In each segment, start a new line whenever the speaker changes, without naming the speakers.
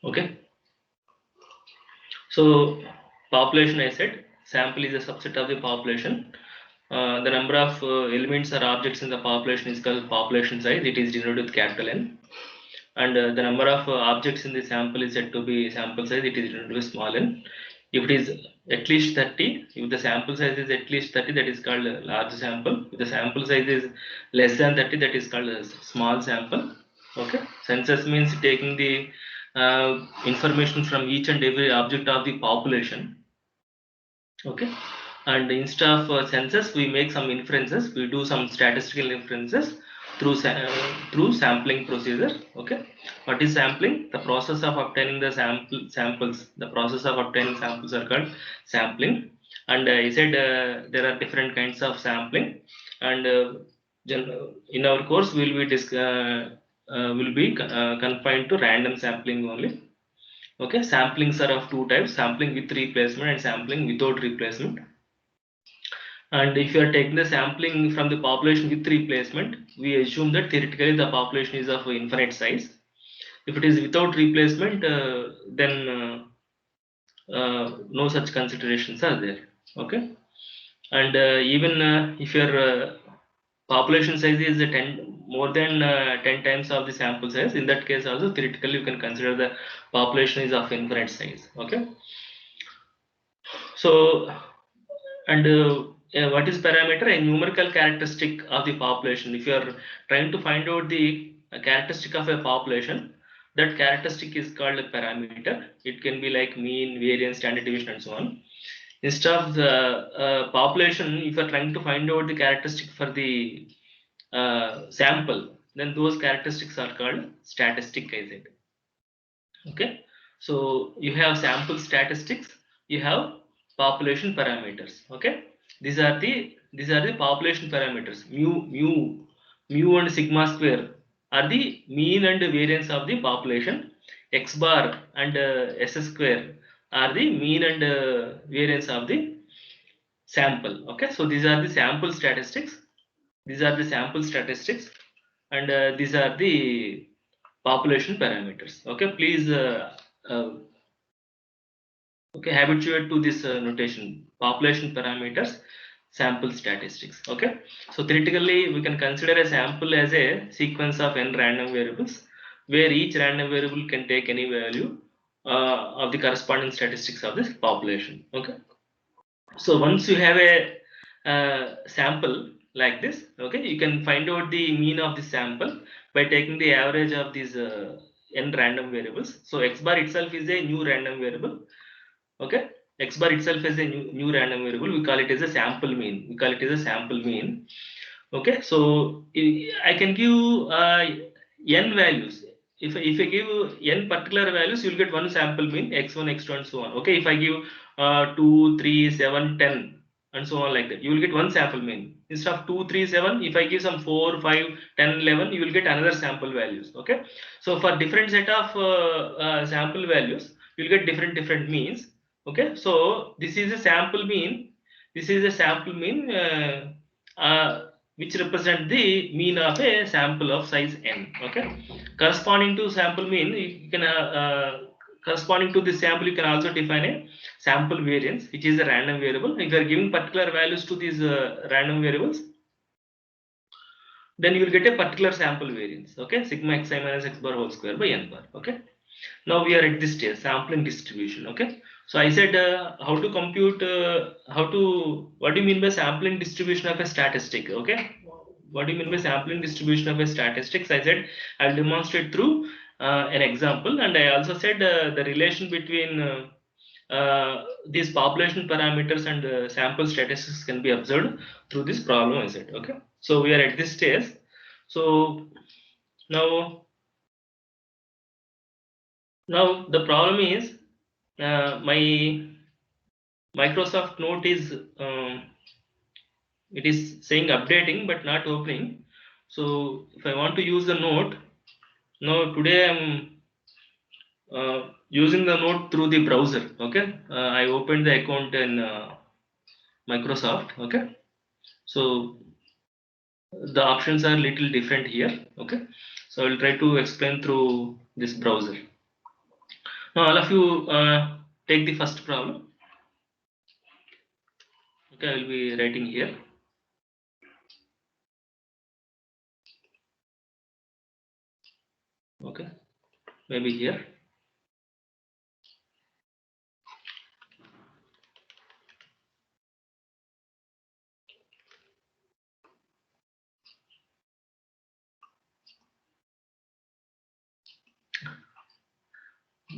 Okay. So population, I said, sample is a subset of the population. The number of elements or objects in the population is called population size. It is denoted with capital N. And the number of objects in the sample is said to be sample size. It is denoted with small n. If it is at least 30, if the sample size is at least 30, that is called a large sample. If the sample size is less than 30, that is called a small sample. Okay. Census means taking the information from each and every object of the population. Okay. And instead of census, we make some inferences. We do some statistical inferences through sampling procedure. Okay. What is sampling? The process of obtaining the samples. The process of obtaining samples are called sampling. And I said there are different kinds of sampling. And in our course, will be confined to random sampling only. Okay, samplings are of two types: sampling with replacement and sampling without replacement. And if you are taking the sampling from the population with replacement, we assume that theoretically the population is of infinite size. If it is without replacement, then no such considerations are there. Okay, and even if your population size is 10 more than 10 times of the sample size, in that case also theoretically you can consider the population is of infinite size. Okay, so and what is parameter? A numerical characteristic of the population. If you are trying to find out the characteristic of a population, that characteristic is called a parameter. It can be like mean, variance, standard deviation, and so on. Instead of the population, if you are trying to find out the characteristic for the sample, then those characteristics are called statistic, I said. Okay, so you have sample statistics, you have population parameters. Okay, these are the population parameters. Mu and sigma square are the mean and variance of the population. X bar and S square are the mean and variance of the sample. Okay, so these are the sample statistics. These are the sample statistics, and these are the population parameters. Okay, please uh, okay, habituate to this notation: population parameters, sample statistics. Okay, so theoretically we can consider a sample as a sequence of n random variables, where each random variable can take any value of the corresponding statistics of this population. Okay, so once you have a sample like this, okay, you can find out the mean of the sample by taking the average of these n random variables. So x bar itself is a new random variable. Okay, x bar itself is a new random variable. We call it as a sample mean. We call it as a sample mean. Okay, so I can give n values. If I give n particular values, you'll get one sample mean, x1, x2, and so on. Okay, if I give 2, 3, 7, 10, and so on like that, you will get one sample mean. Instead of 2, 3, 7, if I give some 4, 5, 10, 11, you will get another sample values. Okay, so for different set of sample values, you'll get different means. Okay, so this is a sample mean. This is a sample mean. Which represent the mean of a sample of size n. Okay, corresponding to sample mean, you can corresponding to this sample, you can also define a sample variance, which is a random variable. If you are giving particular values to these random variables, then you will get a particular sample variance. Okay, sigma xi minus x bar whole square by n bar. Okay, now we are at this stage, sampling distribution. Okay, so I said how to compute, what do you mean by sampling distribution of a statistic? Okay, what do you mean by sampling distribution of a statistics? I said I'll demonstrate through an example, and I also said the relation between these population parameters and sample statistics can be observed through this problem. I said, okay, so we are at this stage. So now the problem is my Microsoft Note is it is saying updating but not opening. So if I want to use the note, now today I'm using the note through the browser. Okay, I opened the account in Microsoft. Okay, so the options are little different here. Okay, so I will try to explain through this browser. Now all of you take the first problem. Okay, I will be writing here. Okay, maybe here.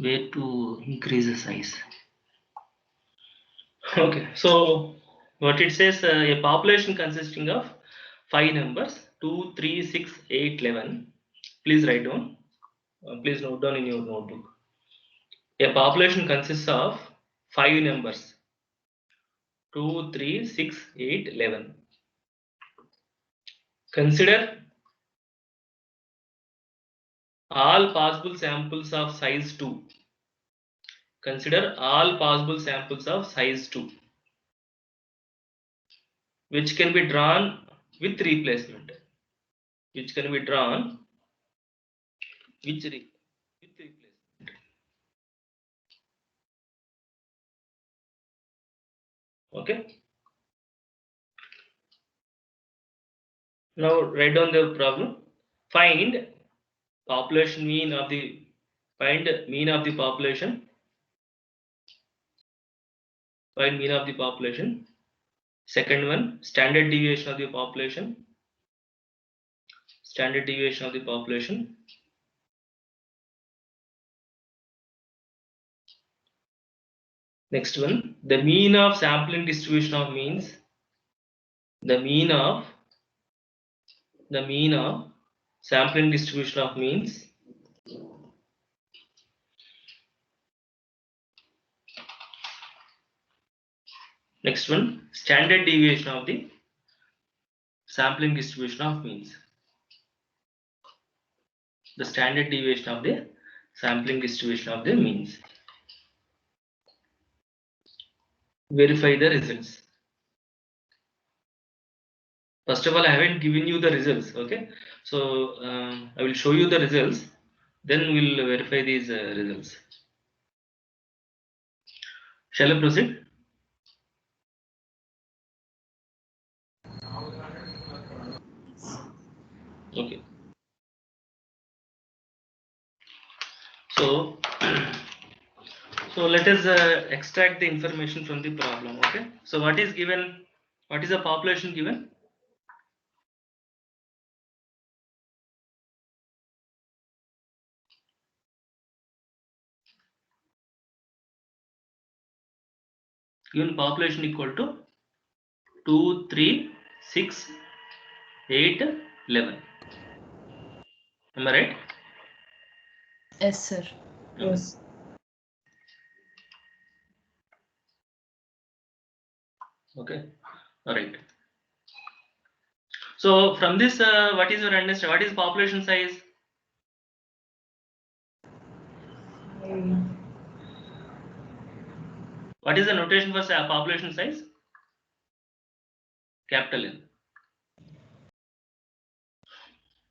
Way to increase the size. Okay, so what it says, a population consisting of 5 numbers 2, 3, 6, 8, 11. Please write down. Please note down in your notebook. A population consists of 5 numbers 2, 3, 6, 8, 11. Consider all possible samples of size 2. Consider all possible samples of size 2, which can be drawn with replacement. Which can be drawn with replacement. Okay. Now write down the problem. Find population mean of the mean of the population. Find mean of the population. Second one, standard deviation of the population. Standard deviation of the population. Next one, the mean of sampling distribution of means. The mean of sampling distribution of means. Next one, standard deviation of the sampling distribution of means. The standard deviation of the sampling distribution of the means. Verify the results. First of all, I haven't given you the results. Okay, so I will show you the results, then we'll verify these results. Shall I proceed? Okay. So let us extract the information from the problem. Okay. So what is given? What is the population given? Given population equal to 2, 3, 6, 8, 11. Am I right?
Yes, sir.
Yes.
Okay. All right. So from this, what is your understanding? What is population size? What is the notation for population size? Capital N.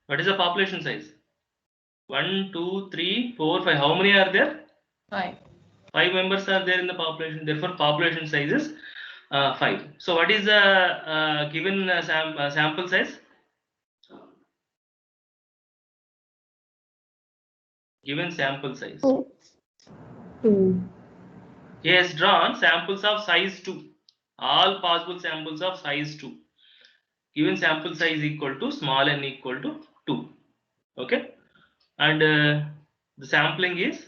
What is the population size? 1, 2, 3, 4, 5. How many are there?
5.
5 members are there in the population. Therefore, population size is 5. So, what is the given sample size? Given sample size.
2.
He has drawn samples of size 2. All possible samples of size 2. Given sample size equal to small n equal to 2. Okay. And the sampling is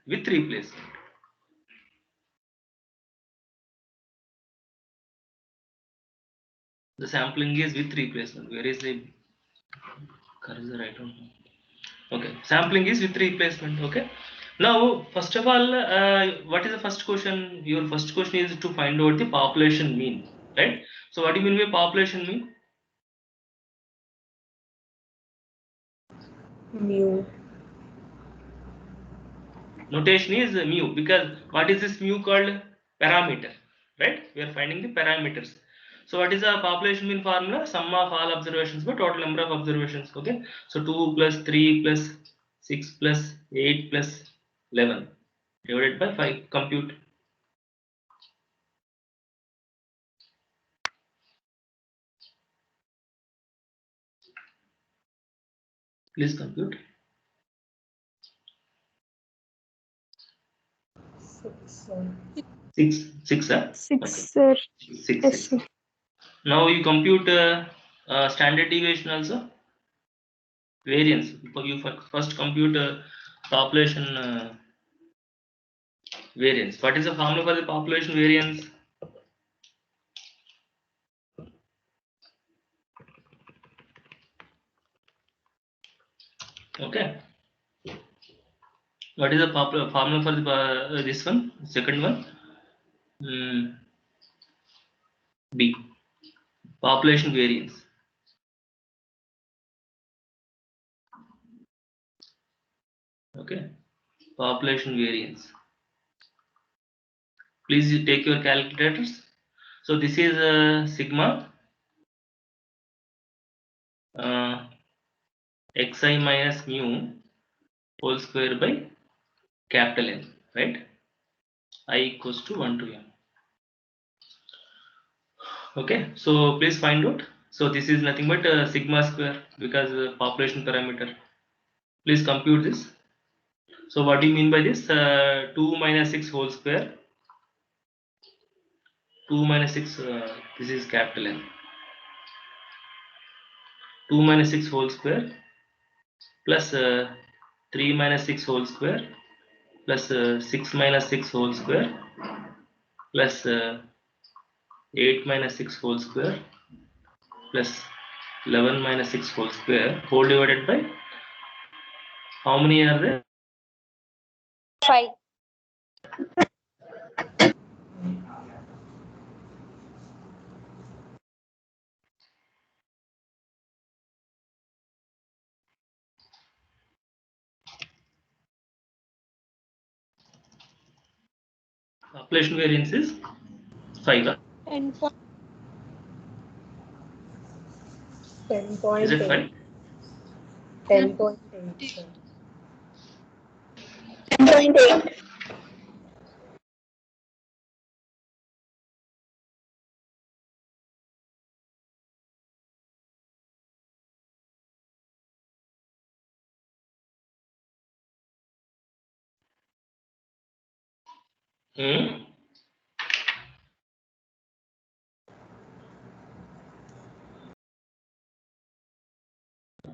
with replacement. The sampling is with replacement. Where is the cursor? I don't know. Okay, sampling is with replacement. Okay. Now, first of all, what is the first question? Your first question is to find out the population mean, right? So, what do you mean by population mean?
Mu.
Notation is mu, because what is this mu called? Parameter, right? We are finding the parameters. So what is the population mean formula? Sum of all observations by total number of observations. Okay. So 2 plus 3 plus 6 plus 8 plus 11 divided by 5. Compute. Please compute. 6, huh?
6,
Okay.
sir.
6.
Yes, sir.
Now you compute standard deviation also. Variance. You first compute population variance. What is the formula for the population variance? Okay. What is the formula for the this one? Second one. B. Population variance. Okay. Population variance. Please take your calculators. So this is sigma xi minus mu whole square by capital N, right? I equals to 1 to m. Okay, so please find out. So this is nothing but sigma square because population parameter. Please compute this. So what do you mean by this? 2 minus 6 whole square. 2 minus 6, this is capital N. 2 minus 6 whole square plus 3 minus 6 whole square plus 6 minus 6 whole square plus 8 minus 6 whole square plus 11 minus 6 whole square whole divided by how many are there?
5.
Population variance is 5.
10.8.
Is it 5?
10.8, sir. 10.8.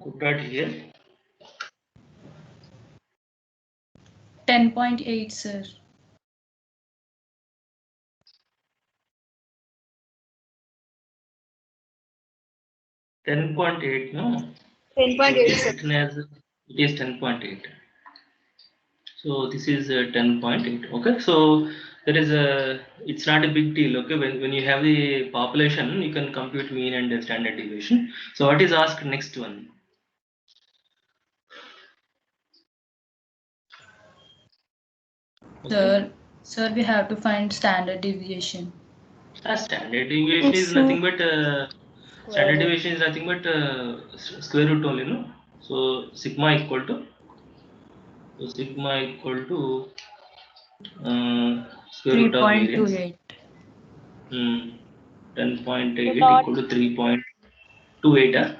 Could not hear.
10.8, sir.
10.8, no?
10.8, sir.
Written as it is 10.8. So this is 10.8. Okay, so there is a, it's not a big deal. Okay, when you have the population, you can compute mean and standard deviation. So what is asked next one? Okay.
Sir, we have to find standard deviation.
Standard deviation is nothing but standard deviation is nothing but square root only, no? So sigma equal to square root of variance.
3.28.
10.8 equal to 3.28.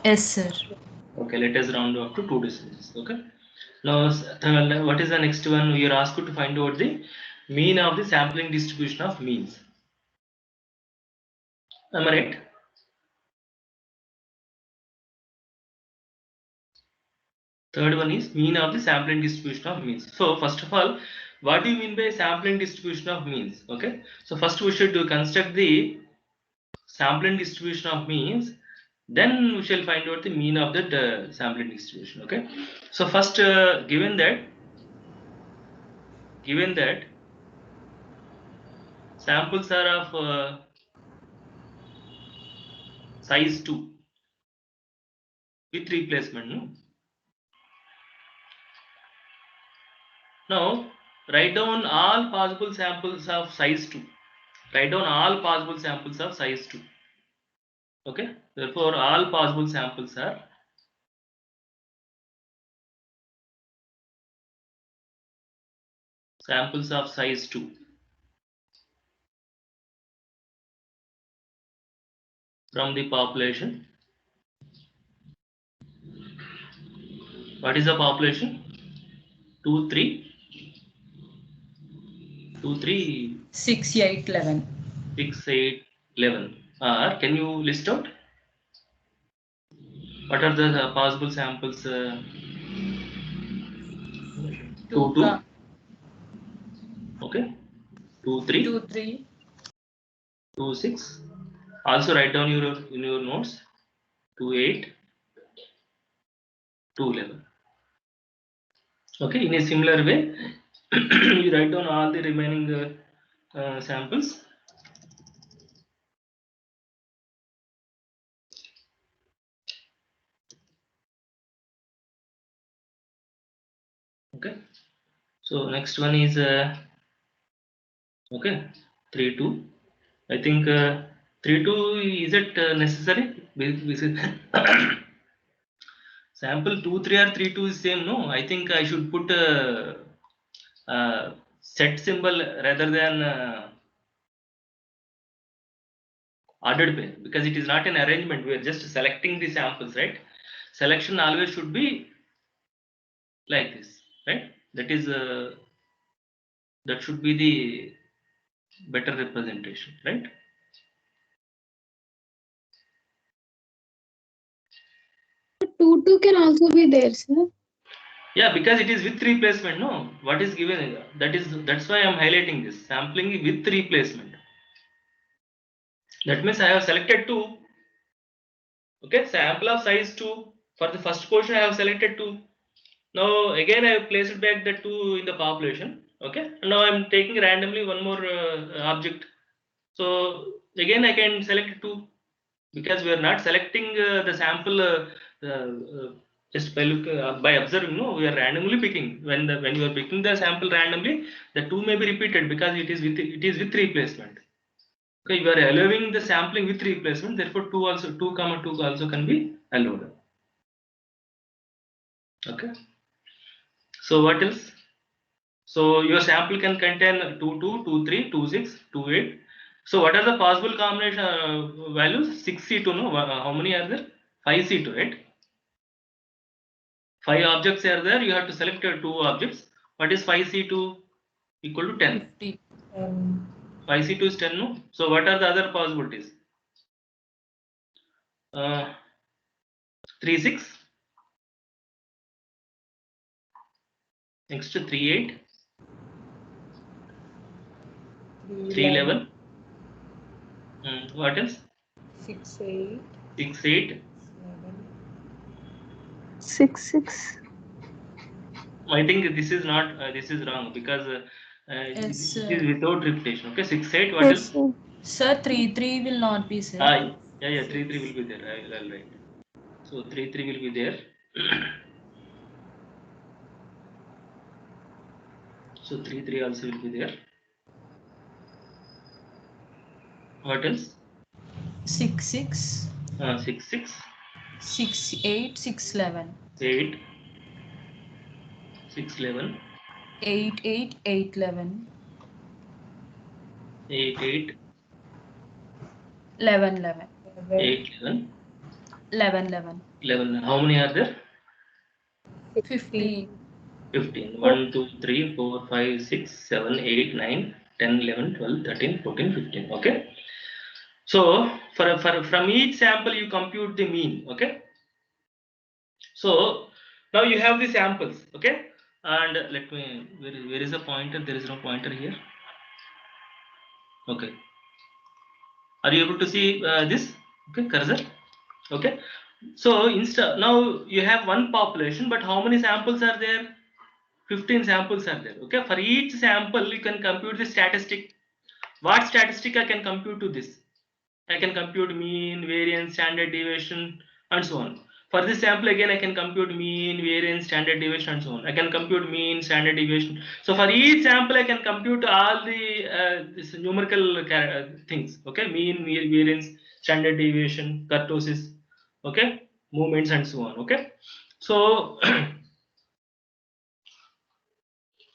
Yes, sir.
Okay, let us round up to 2 decimals. Okay. Now, what is the next one? We are asked to find out the mean of the sampling distribution of means. Am I right? Third one is mean of the sampling distribution of means. So first of all, what do you mean by sampling distribution of means? Okay. So first we should construct the sampling distribution of means. Then we shall find out the mean of that sampling distribution. Okay. So first, given that samples are of size 2 with replacement. No? Now write down all possible samples of size 2. write down all possible samples of size 2. Okay, therefore all possible samples are samples of size 2 from the population. What is the population? 2, 3, 2, 3,
6, 8, 11.
6, 8, 11. Or can you list out what are the possible samples? 2, 2. Okay, 2, 3,
2, 3.
2, 6. Also write down in your notes 2, 8, 2, 11. Okay, in a similar way, you write down all the remaining samples. Okay, so next one is okay, 3, 2. I think 3, 2 is it necessary? Sample 2, 3 or 3, 2 is same. No, I think I should put set symbol rather than ordered pair, because it is not an arrangement. We are just selecting the samples, right? Selection always should be like this, right? That is that should be the better representation, right?
Two can also be there, sir.
Yeah, because it is with replacement. No, what is given, that's why I'm highlighting this sampling with replacement. That means I have selected 2. Okay, sample of size 2 for the first portion. I have selected 2. Now again I have placed back the 2 in the population. Okay, now I'm taking randomly one more object. So again I can select 2, because we are not selecting the sample just by observing. No, we are randomly picking. When you are picking the sample randomly, the 2 may be repeated because it is with replacement. Okay, you are allowing the sampling with replacement. Therefore, 2 also can be allowed. Okay. So what else? So your sample can contain 2, 2, 2, 3, 2, 6, 2, 8. So what are the possible combination values? 6C2. No, how many are there? 5C2, right? 5 objects are there. You have to select 2 objects. What is 5C2? Equal to 10.
50.
5C2 is 10. No. So what are the other possibilities? 3, 6. Next 3, 8. 3, 11. What else?
6, 8.
6, 8.
6, 6.
I think this is not. This is wrong, because
Yes,
this
sir.
is without repetition. Okay, 6, 8. What
Yes,
else?
sir.
Sir, 3, 3 will not be, sir.
Yeah. 3, 3 will be there. I'll write. So 3, 3 will be there. So 3, 3 also will be there. What else?
6, 6.
6, 6.
6, 8, 6, 11.
8, 6, 11.
8, 8, 8, 11.
8, 8.
11, 11.
8, 11.
11, 11.
11. How many are there?
50.
15. 1, 2, 3, 4, 5, 6, 7, 8, 9, 10, 11, 12, 13, 14, 15. Okay. So from each sample you compute the mean. Okay. So now you have the samples. Okay. And let me, where is the pointer? There is no pointer here. Okay. Are you able to see this? Okay, cursor. Okay. So now you have one population, but how many samples are there? 15 samples are there. Okay. For each sample, you can compute the statistic. What statistic I can compute to this? I can compute mean, variance, standard deviation, and so on. For this sample, again, I can compute mean, variance, standard deviation, and so on. I can compute mean, standard deviation. So for each sample, I can compute all the this numerical things. Okay, mean, variance, standard deviation, kurtosis, okay, movements, and so on. Okay, so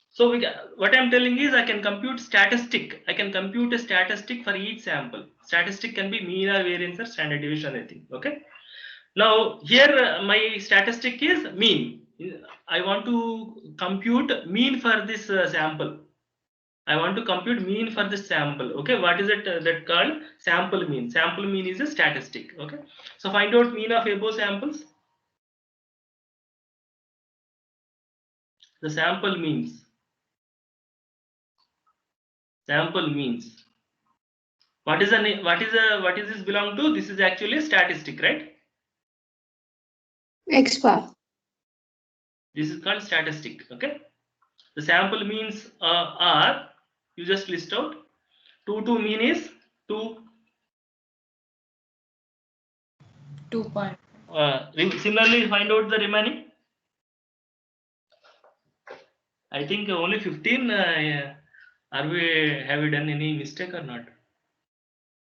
so what I'm telling is I can compute statistic. I can compute a statistic for each sample. Statistic can be mean or variance or standard deviation, I think. Okay. Now here my statistic is mean. I want to compute mean for this sample. I want to compute mean for this sample. Okay, what is it that called sample mean? Sample mean is a statistic. Okay, so find out mean of above samples. The sample means. Sample means. What is this belong to? This is actually a statistic, right?
X bar.
This is called statistic. Okay, the sample means are, you just list out. 2 mean is 2.
2 point.
Similarly, find out the remaining. I think only 15. Have we done any mistake or not?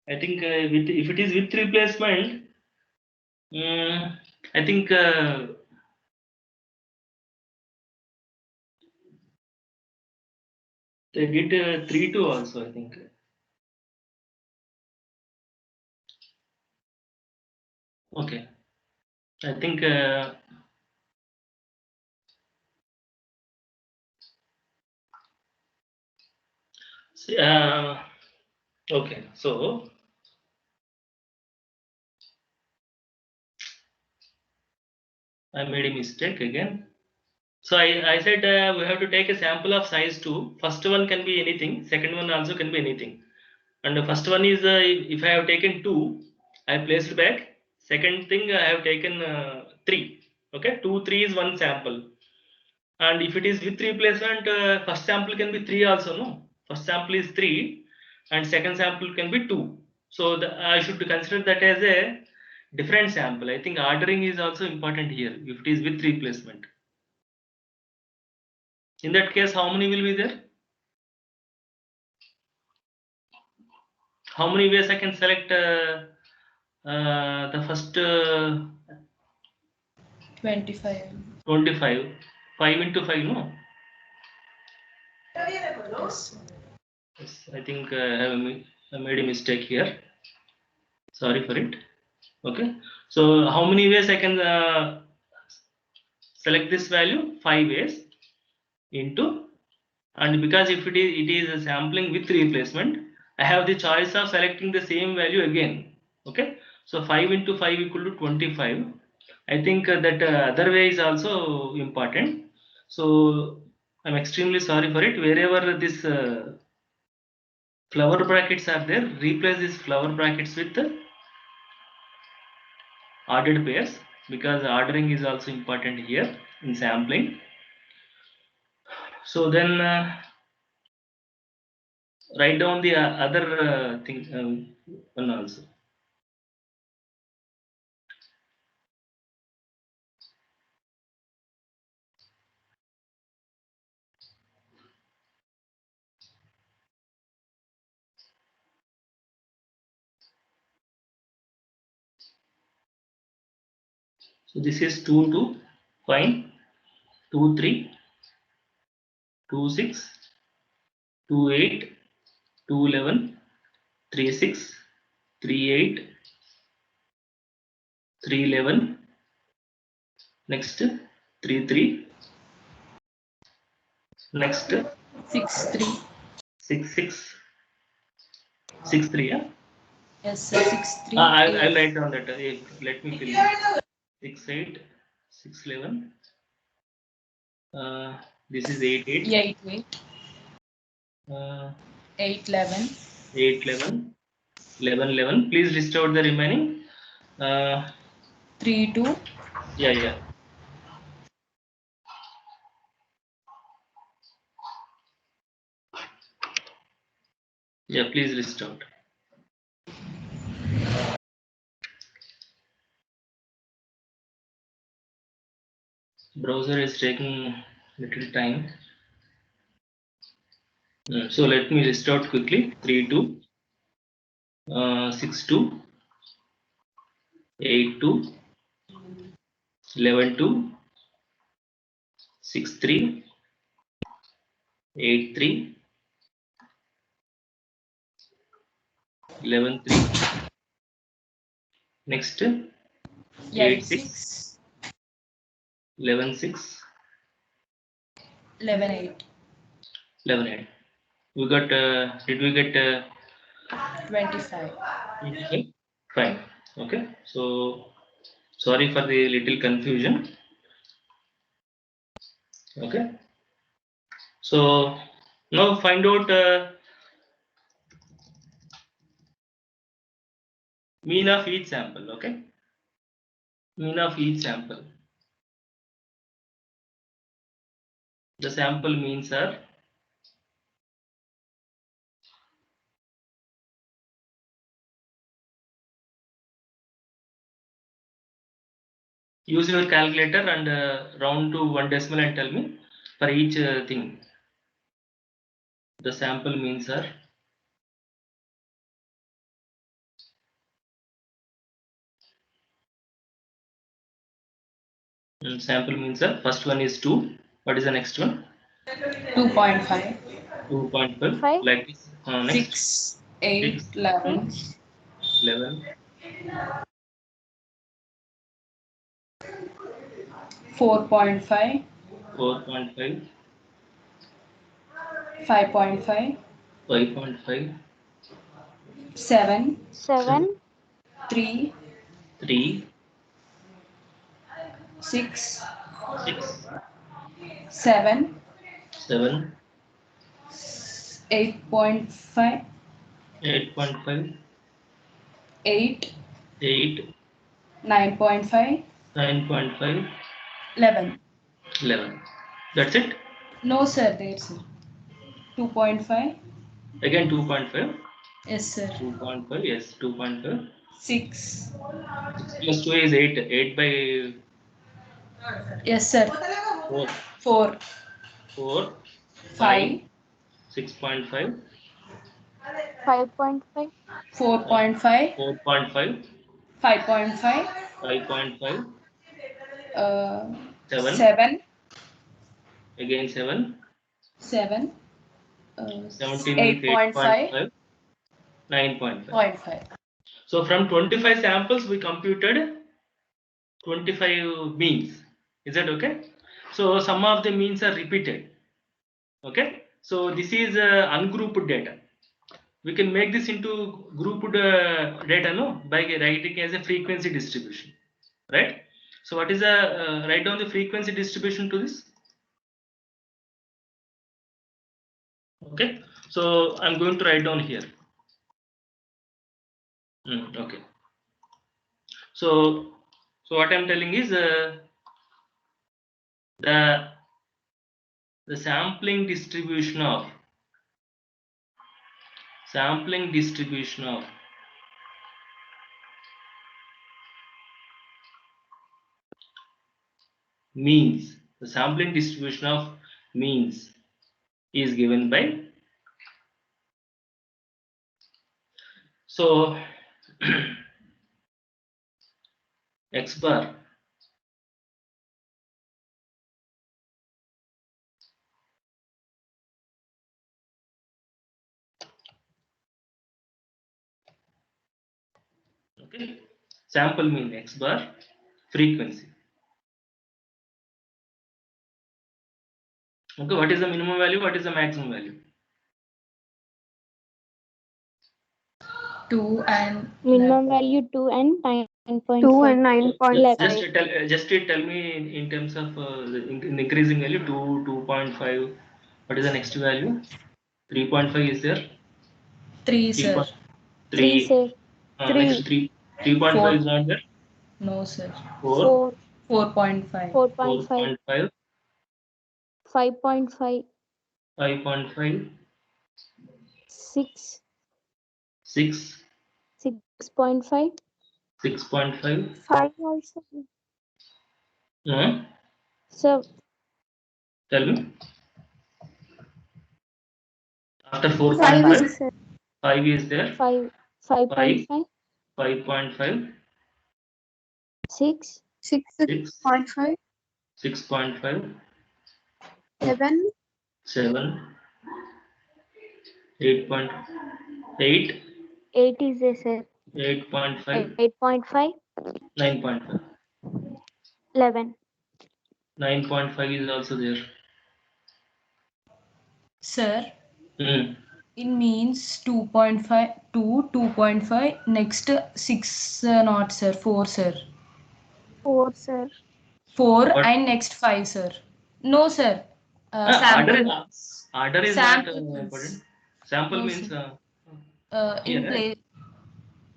I think if it is with replacement, I think they did 3 2 also. I think. Okay. I think. Okay. So. I made a mistake again. So I said we have to take a sample of size 2. First one can be anything. Second one also can be anything. And the first one is if I have taken 2, I placed back. Second thing I have taken 3. Okay, 2, 3 is one sample. And if it is with replacement, first sample can be 3 also. No, first sample is 3, and second sample can be 2. So I should consider that as a different sample. I think ordering is also important here if it is with replacement. In that case, how many will be there? How many ways I can select the first
25.
25? 5 into 5, no?
Yes.
Yes, I think I made a mistake here. Sorry for it. Okay. So how many ways I can select this value? 5 ways into, and because if it is a sampling with replacement, I have the choice of selecting the same value again. Okay. So 5 into 5 equal to 25. I think that other way is also important. So I'm extremely sorry for it. Wherever this flower brackets are there, replace these flower brackets with ordered pairs, because ordering is also important here in sampling. So then write down the other thing one also. So this is 2 2, fine. 2 3, 2 6, 2 8, 2 11, 3 6, 3 8, 3 11. Next 3 3. Next
6 3.
6 6, 6 3. Yeah.
Yes, sir. 6 3.
I'll write down that. Let me fill it. 6 8, 6 11. This is 8 8.
8 8. 8 11.
8 11. 11 11. Please list out the remaining.
3 2.
Yeah. Yeah, please list out. Browser is taking little time. So let me list out quickly. 32, 62, 82, 11, 63, 83, 11, 3. Next, 8, 6, 11, 6,
11, 8.
11, 8. We got, did we get
25.
25? Fine. Okay. So, sorry for the little confusion. Okay. So, now find out mean of each sample. Okay. Mean of each sample. The sample means are use your calculator and round to 1 decimal and tell me for each thing. The sample means are sample means are first one is 2. What is the next one?
2.5.
2.5.
Five.
Like this. Next
6, 8,
6,
11.
11,
4.5.
4.5,
5.5.
5.5,
7.
7.
3.
3,
6.
6,
7.
7,
8.5.
8.5,
8.
8,
9.5.
9.5,
11.
11. That's it.
No, sir. There's 2.5.
Again 2.5.
Yes, sir.
2.5. Yes, 2.5.
6.
6 plus 2 is 8. 8 by
Yes, sir.
4.
4.
4,
5.
6.5,
5.5.
4.5.
4.5,
5.5.
5.5, 7,
7.
again 7,
7.
17 is
8.5.
8.5, 9.5.
0.5.
So from 25 samples, we computed 25 means. Is that okay? So some of the means are repeated. Okay. So this is ungrouped data. We can make this into grouped data, no, by writing as a frequency distribution, right? So what is the write down the frequency distribution to this? Okay. So I'm going to write down here. Okay. So what I'm telling is the sampling distribution of means, the sampling distribution of means is given by, so x bar okay, sample mean x bar, frequency. Okay, what is the minimum value, what is the maximum value?
2 and
Minimum value 2 and 9.5.
2 and 9.5.
Just tell me in terms of the increasing value. 2, 2.5. What is the next value? 3.5 is there?
3, sir.
3,
3.
sir.
Next 3. 3.5 is not there.
No, sir.
4.
4.
4.5.
4.5.
4.5.
5.5.
5.5.
6.
6.
6.5.
6.5.
5 also. So
Tell me. After
5
4.5,
is sir.
5 is there.
5. 5.5.
5.5,
6.
6,
6.5.
6.5,
7.
7, 8.8,
8 is there sir.
8.5,
8.5.
9.5.
11.
9.5 is also there.
Sir,
Hmm.
it means 2.5 to 2.5. Next 6 not sir. 4 sir.
4 sir.
4
What?
and next 5 sir. No sir.
Order
Sample
is
means.
order is not
Sample
important.
means.
Sample
No
means
sir. In
here,
place.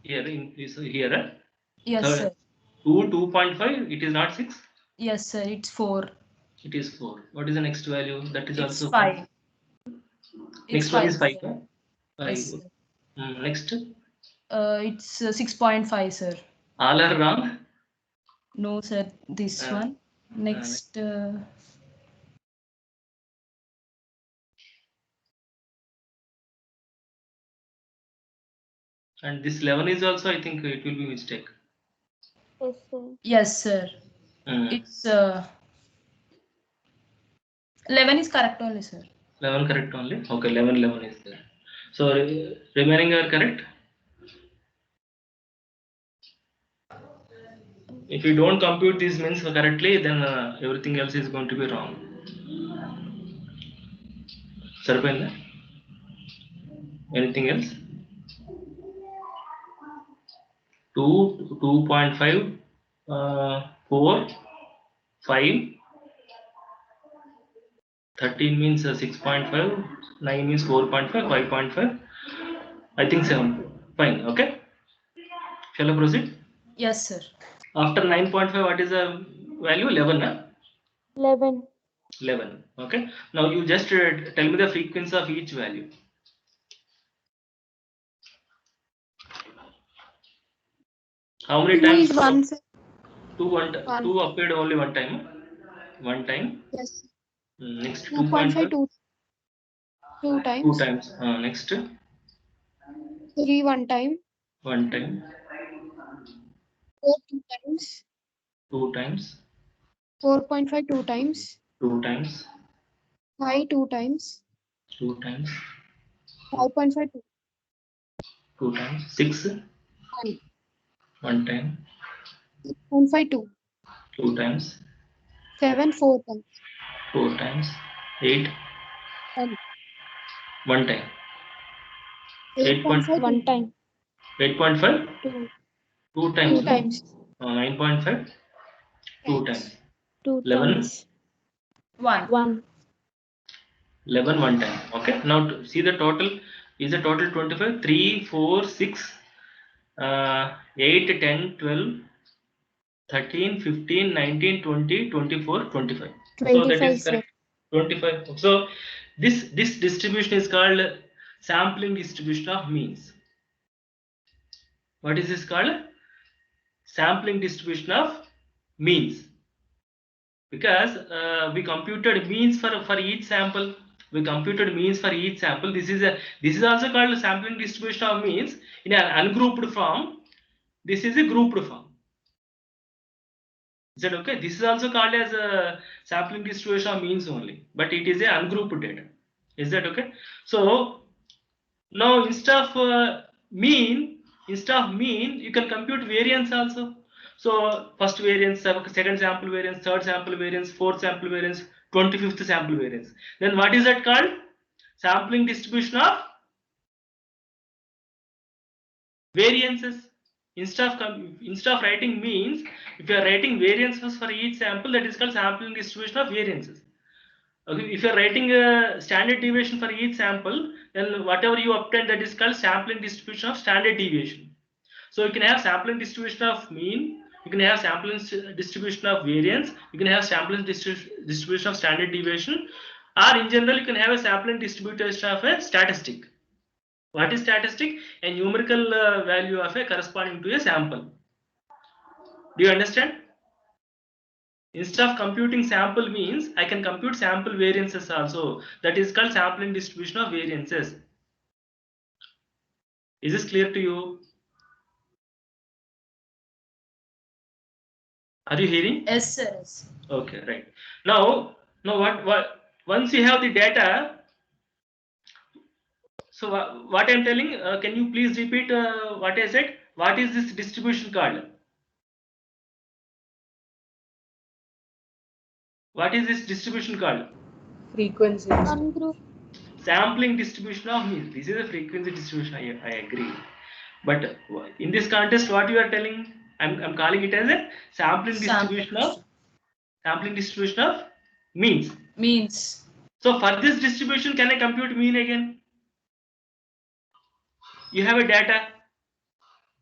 here in is here.
Yes
Third,
sir.
2.5. It is not 6.
Yes sir. It's 4.
It is 4. What is the next value? That is
It's
also 4.
5. It's
Next one
5
is 5.
sir.
Huh? 5.
Yes sir.
Next,
It's 6.5 sir.
all are wrong.
No sir. This
Uh,
one. Next.
and this 11 is also, I think it will be mistake.
Yes sir.
Yes sir. It's 11 is correct only sir.
11 correct only. Okay, 11 is there. So remaining are correct. If you don't compute these means correctly, then everything else is going to be wrong. Sarpenda? Anything else? 2, 2.5, 4, 5, 13 means 6.5, 9 means 4.5, 5.5. I think 7. Fine, okay. Shall I proceed?
Yes sir.
After 9.5, what is the value? 11, huh?
11.
11. Okay. Now you just tell me the frequency of each value. How many
2
times?
is 1 sir. 1.
2 appeared only one time. One time.
Yes.
Next
2.5
2.5.
2
Two
times.
times. Next
3 1 time.
one time.
4 2 times.
2 times.
4.5 2 times.
2 times.
5 2 times.
2 times.
5.5 2
2 times. 6.
1.
One time.
6.5 2.
2 times.
7 4 times.
4 times. 8.
10.
One time.
8.5
8.5.
1 time.
8.5.
2.
2 times.
2 times.
9.5. 2 times.
2
11.
times.
1.
1.
11 one time. Okay. Now see the total. Is the total 25? 3, 4, 6, 8, 10, 12, 13, 15, 19, 20, 24, 25. So that
25
is
sir.
correct. 25. So this distribution is called sampling distribution of means. What is this called? Sampling distribution of means. Because we computed means for each sample. We computed means for each sample. This is also called sampling distribution of means in an ungrouped form. This is a grouped form. Is that okay? This is also called as a sampling distribution of means only, but it is a ungrouped data. Is that okay? So now instead of mean, you can compute variance also. So first variance, second sample variance, third sample variance, fourth sample variance, 25th sample variance. Then what is that called? Sampling distribution of variances. Instead of writing means, if you are writing variances for each sample, that is called sampling distribution of variances. Okay, if you are writing a standard deviation for each sample, then whatever you obtain, that is called sampling distribution of standard deviation. So you can have sampling distribution of mean, you can have sampling distribution of variance, you can have sampling distribution of standard deviation, or in general you can have a sampling distribution of a statistic. What is statistic? A numerical value of a corresponding to a sample. Do you understand? Instead of computing sample means, I can compute sample variances also. That is called sampling distribution of variances. Is this clear to you? Are you hearing?
Yes, sir. Yes.
Okay, right. Now what once you have the data, so what I'm telling, can you please repeat what I said? What is this distribution called? What is this distribution called?
Frequency.
Ungroup.
Sampling distribution of means. This is a frequency distribution. I agree. But in this context, what you are telling, I'm calling it as a sampling distribution of means.
Means.
So for this distribution, can I compute mean again? You have a data.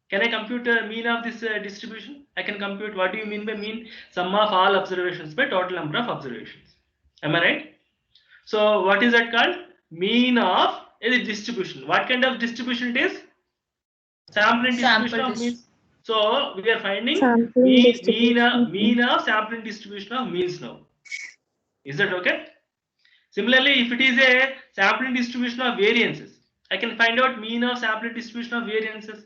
Can I compute mean of this distribution? I can compute. What do you mean by mean? Sum of all observations by total number of observations. Am I right? So what is that called? Mean of a distribution. What kind of distribution it is? Sampling distribution of means. So we are finding mean of sampling distribution of means now. Is that okay? Similarly, if it is a sampling distribution of variances, I can find out mean of sampling distribution of variances.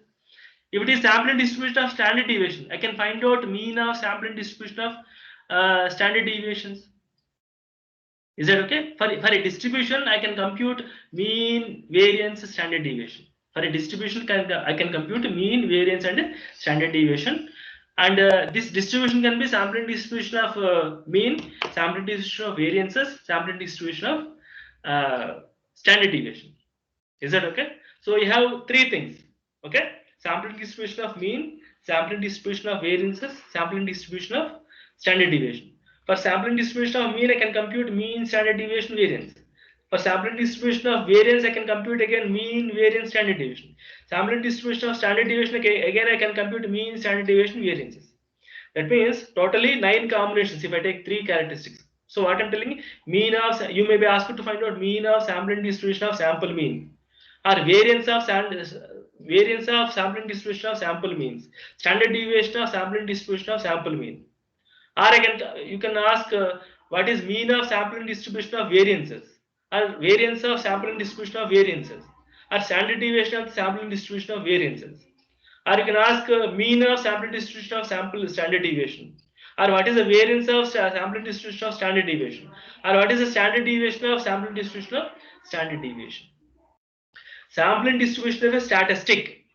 If it is sampling distribution of standard deviation, I can find out mean of sampling distribution of standard deviations. Is that okay? For a distribution, I can compute mean, variance, standard deviation. For a distribution, I can compute mean, variance, and standard deviation. And this distribution can be sampling distribution of mean, sampling distribution of variances, sampling distribution of standard deviation. Is that okay? So you have three things. Okay, sampling distribution of mean, sampling distribution of variances, sampling distribution of standard deviation. For sampling distribution of mean, I can compute mean, standard deviation, variance. For sampling distribution of variance, I can compute again mean, variance, standard deviation. Sampling distribution of standard deviation, again I can compute mean, standard deviation, variances. That means totally 9 combinations if I take 3 characteristics. So what I'm telling you, mean of, you may be asked to find out mean of sampling distribution of sample mean, or variance of sampling distribution of sample means, standard deviation of sampling distribution of sample mean. Or you can ask what is mean of sampling distribution of variances, or variance of sampling distribution of variances, or standard deviation of sampling distribution of variances. Or you can ask mean of sampling distribution of sample standard deviation, or what is the variance of sampling distribution of standard deviation, or what is the standard deviation of sampling distribution of standard deviation. Sampling distribution of a statistic.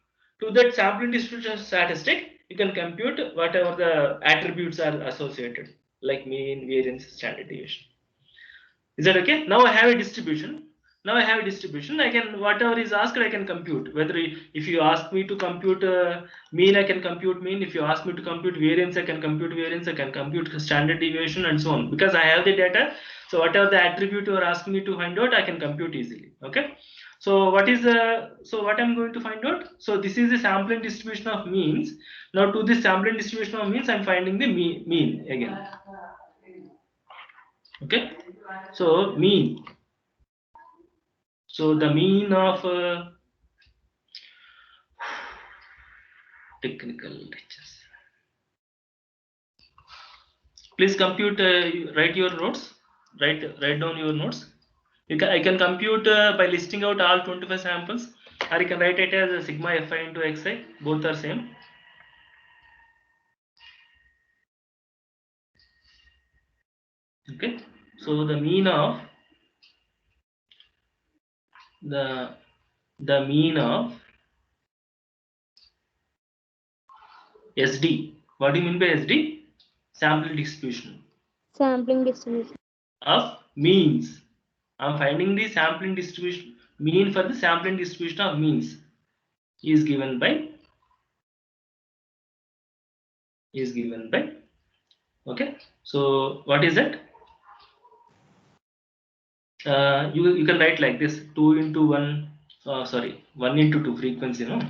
To that sampling distribution statistic, you can compute whatever the attributes are associated, like mean, variance, standard deviation. Is that okay? Now I have a distribution. I can, whatever is asked, I can compute. Whether if you ask me to compute mean, I can compute mean. If you ask me to compute variance, I can compute variance. I can compute standard deviation and so on, because I have the data. So whatever the attribute you are asking me to find out, I can compute easily. Okay. So what I'm going to find out? So this is the sampling distribution of means. Now to this sampling distribution of means, I'm finding the mean again. Okay. So mean. So the mean of technical lectures. Please compute. Write your notes. Write down your notes. I can compute by listing out all 25 samples, or you can write it as a sigma fi into xi. Both are same. Okay. So the mean of the mean of SD. What do you mean by SD? Sampling distribution of means. I'm finding the sampling distribution mean for the sampling distribution of means is given by okay. So what is it? You can write like this: 2 into 1. 1 into 2 frequency. No.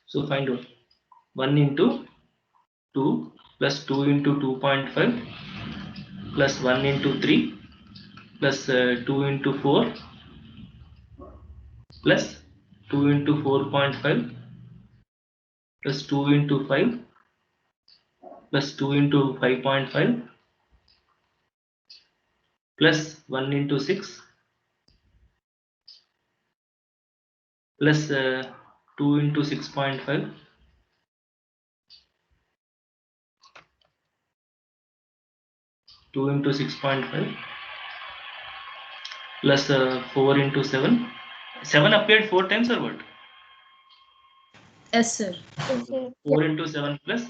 So find out 1 into 2 plus 2 into 2.5 plus 1 into 3 plus 2 into 4 plus 2 into 4.5 plus 2 into 5 plus 2 into 5.5 plus 1 into 6 plus 2 into 6.5 2 into 6.5 plus 4 into 7. 7 appeared 4 times or what?
Yes, sir.
Yes, sir.
4 into 7 plus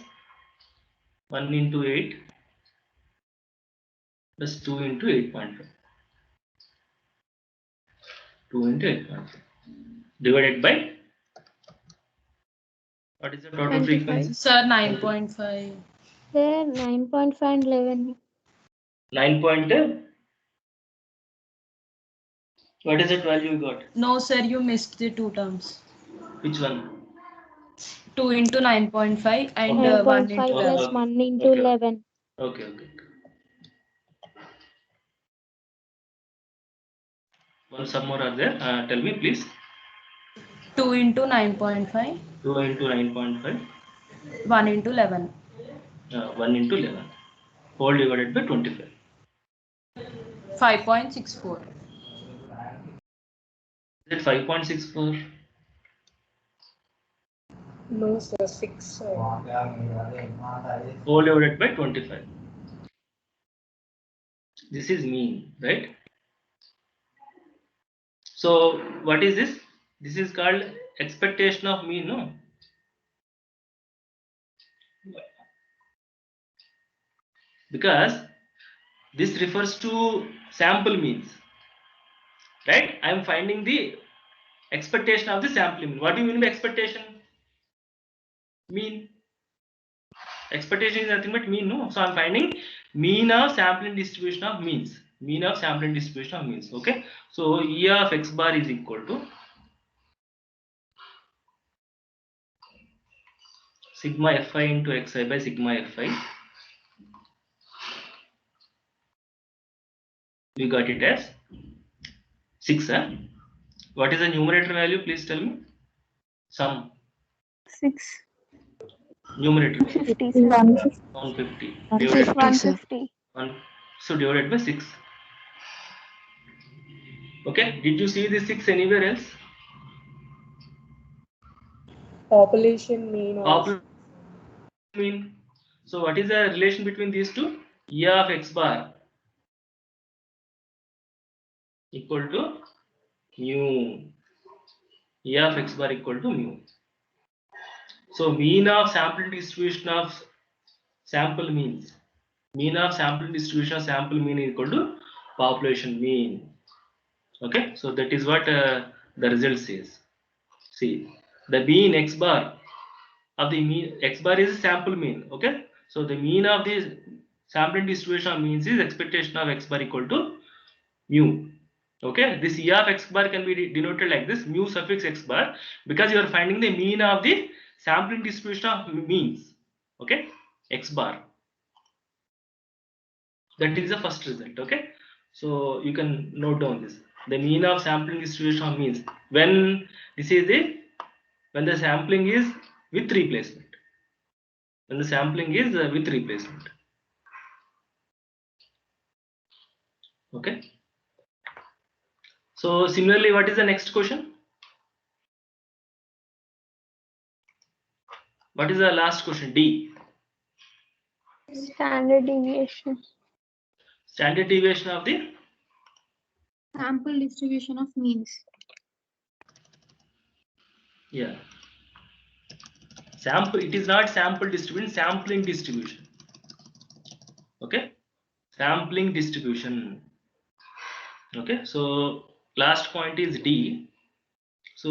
1 into 8 plus 2 into 8.5. 2 into 8.5 divided by what is the total
25.
frequency?
Sir, 9.5.
There 9.5 and 11.
9. What is that value you got?
No, sir, you missed the two terms.
Which one?
2 into 9.5 and
Okay.
1
9.5
into
plus
11.
1 into
Okay.
11.
Okay. One some more are there. Tell me please.
2 into 9.5,
2 into 9.5.
1 into 11.
1 into 11. Whole divided by 25.
5.64.
Is it 5.64?
No, sir, 6.
Whole divided by 25. This is mean, right? So what is this? This is called expectation of mean, no? Because this refers to sample means, right? I am finding the expectation of the sample mean. What do you mean by expectation? Mean. Expectation is nothing but mean, no? So I'm finding mean of sampling distribution of means. Mean of sampling distribution of means. Okay. So E of x bar is equal to sigma fi into xi by sigma fi. We got it as 6. Huh? What is the numerator value? Please tell me. Sum.
6.
Numerator.
150.
150. Divided by
150.
1. So divided by 6. Okay. Did you see this 6 anywhere else?
Population mean
Population mean. So what is the relation between these two? E of x bar equal to mu. E of x bar equal to mu. So mean of sample distribution of sample means. Mean of sample distribution of sample mean equal to population mean. Okay, so that is what the result says. See, the mean x bar of the mean x bar is sample mean. Okay, so the mean of the sampling distribution of means is expectation of x bar equal to mu. Okay, this E of x bar can be denoted like this, mu suffix x bar, because you are finding the mean of the sampling distribution of means. Okay, x bar. That is the first result. Okay, so you can note down this. The mean of sampling distribution of means when this is the when the sampling is with replacement. When the sampling is with replacement. Okay. So similarly, what is the next question? What is the last question? D.
Standard deviation.
Standard deviation of the
Sample distribution of means.
yeah. Sample. It is not sample distribution. Sampling distribution. Okay. Sampling distribution. Okay. So last point is D. So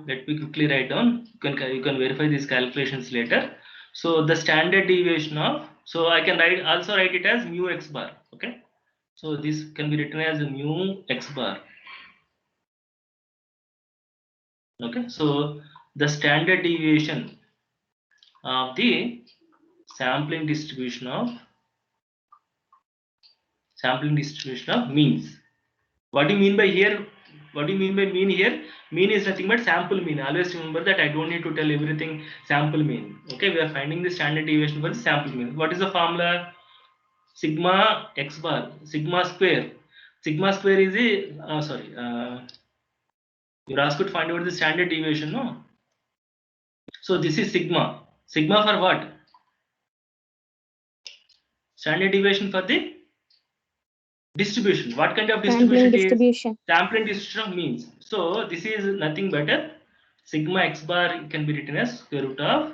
let me quickly write down. You can verify these calculations later. So the standard deviation of, so I can also write it as mu x bar. Okay. So this can be written as mu x bar. Okay. So the standard deviation of the sampling distribution of means. What do you mean by here? What do you mean by mean here? Mean is nothing but sample mean. Always remember that. I don't need to tell everything sample mean. Okay, we are finding the standard deviation for the sample mean. What is the formula? Sigma x bar, sigma square. Sigma square is a you're asked to find out the standard deviation, no? So this is sigma. Sigma for what? Standard deviation for the distribution. What kind of distribution
Sampling
it is?
distribution.
Sampling distribution of means. So this is nothing but a sigma x bar can be written as square root of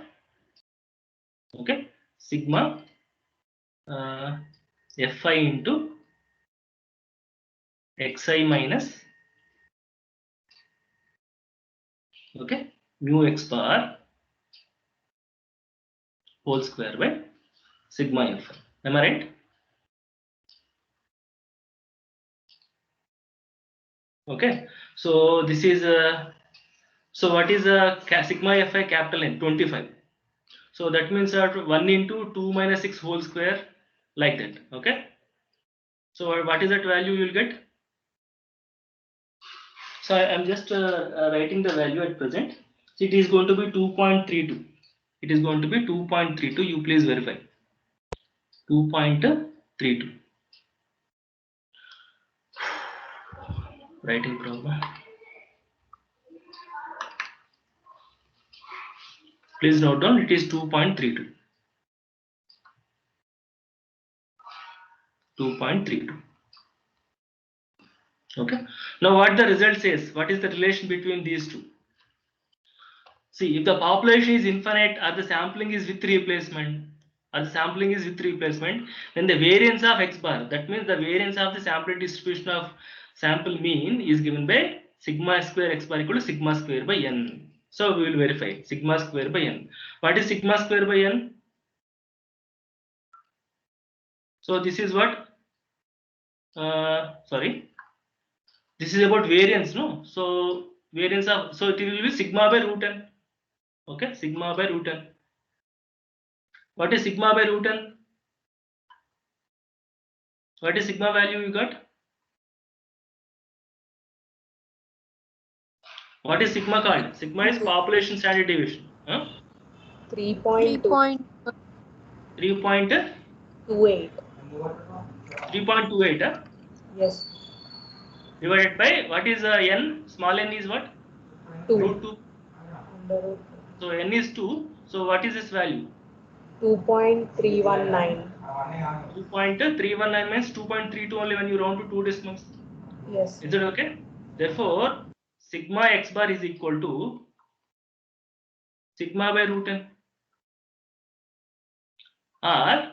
sigma fi into xi minus mu x bar whole square by sigma fi. Am I right? Okay. So this is so what is sigma fi capital N? 25. So that means that 1 into 2 minus 6 whole square, like that. Okay. So what is that value you will get? So I am just writing the value at present. So it is going to be 2.32. It is going to be 2.32. You please verify. 2.32. Writing problem. Please note down, it is 2.32. 2.32. Okay. Now what the result says? What is the relation between these two? See, if the population is infinite or the sampling is with replacement, then the variance of x bar, that means the variance of the sample distribution of sample mean is given by sigma square x bar equal to sigma square by n. So we will verify sigma square by n. What is sigma square by n? So this is what? This is about variance, no? So variance of, so it will be sigma by root n. Okay, sigma by root n. What is sigma by root n? What is sigma value you got? What is sigma called? Sigma is population standard deviation.
3.2.
3.28. 3.28.
Yes.
Divided by what is n? Small n is what?
2.
Root 2.
Under root
So n is 2. So what is this value?
2.319.
2.319 means 2.32 only when you round to 2 decimals.
Yes.
Is it okay? Therefore, sigma x bar is equal to sigma by root n, or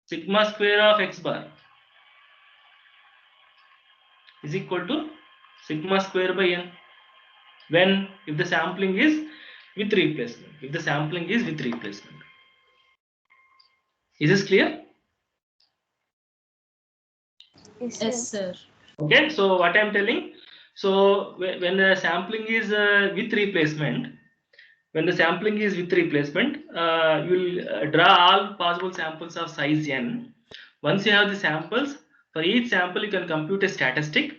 sigma square of x bar is equal to sigma square by n, when if the sampling is with replacement. If the sampling is with replacement. Is this clear?
Yes, sir.
Okay, so what I am telling, so when the sampling is with replacement, you will draw all possible samples of size n. Once you have the samples, for each sample you can compute a statistic.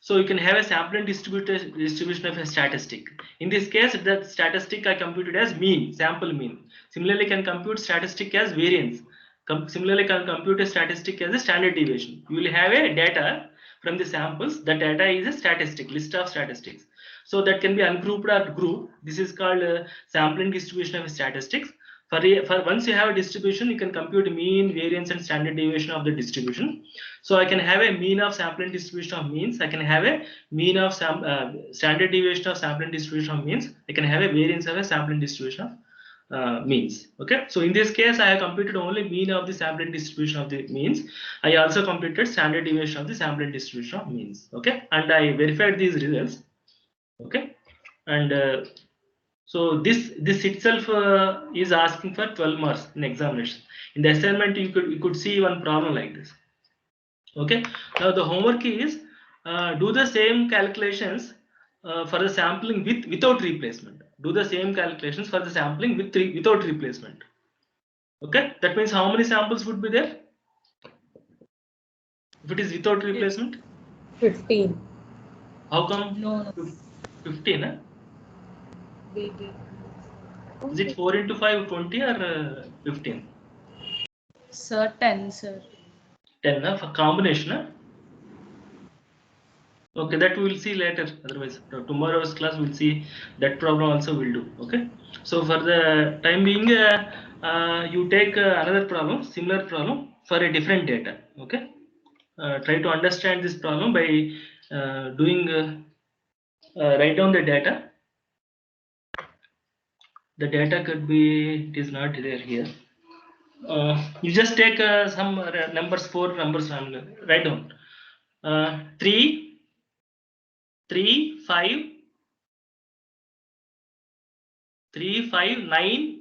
So you can have a sampling distribution of a statistic. In this case, the statistic I computed as mean, sample mean. Similarly, can compute statistic as variance. Similarly, can compute a statistic as a standard deviation. You will have a data from the samples. The data is a statistic, list of statistics. So that can be ungrouped or grouped. This is called sampling distribution of statistics. For once you have a distribution, you can compute mean, variance, and standard deviation of the distribution. So I can have a mean of sampling distribution of means. I can have a mean of standard deviation of sampling distribution of means. I can have a variance of a sampling distribution of means. Okay. So in this case, I have computed only mean of the sampling distribution of the means. I also computed standard deviation of the sampling distribution of means. Okay. And I verified these results. Okay. And so this itself is asking for 12 marks in examination. In the assignment, you could see one problem like this. Okay. Now the homework is do the same calculations for the sampling without replacement. Do the same calculations for the sampling without replacement. Okay. That means how many samples would be there if it is without replacement?
15.
How come
No.
15? Huh?
We did.
Is it 4 into 5, 20 or 15?
Sir, 10, sir.
10, huh? For combination. Huh? Okay, that we will see later. Otherwise, tomorrow's class we'll see that problem also we'll do. Okay. So for the time being, you take another problem, similar problem for a different data. Okay. Try to understand this problem by doing write down the data. The data could be, it is not there here. You just take some numbers, 4 numbers, and write down 3, 5, 3, 5, 9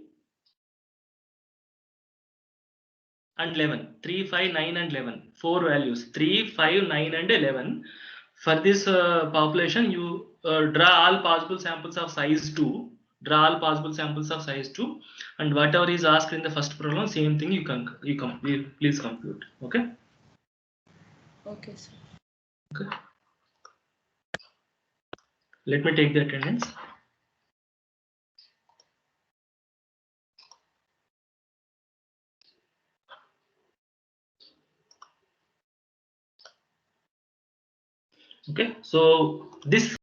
and 11. 3, 5, 9 and 11. 4 values, 3, 5, 9 and 11. For this population, you draw all possible samples of size 2. Draw all possible samples of size 2, and whatever is asked in the first problem, same thing you please compute. Okay.
Okay, sir.
Okay. Let me take the attendance. Okay, so this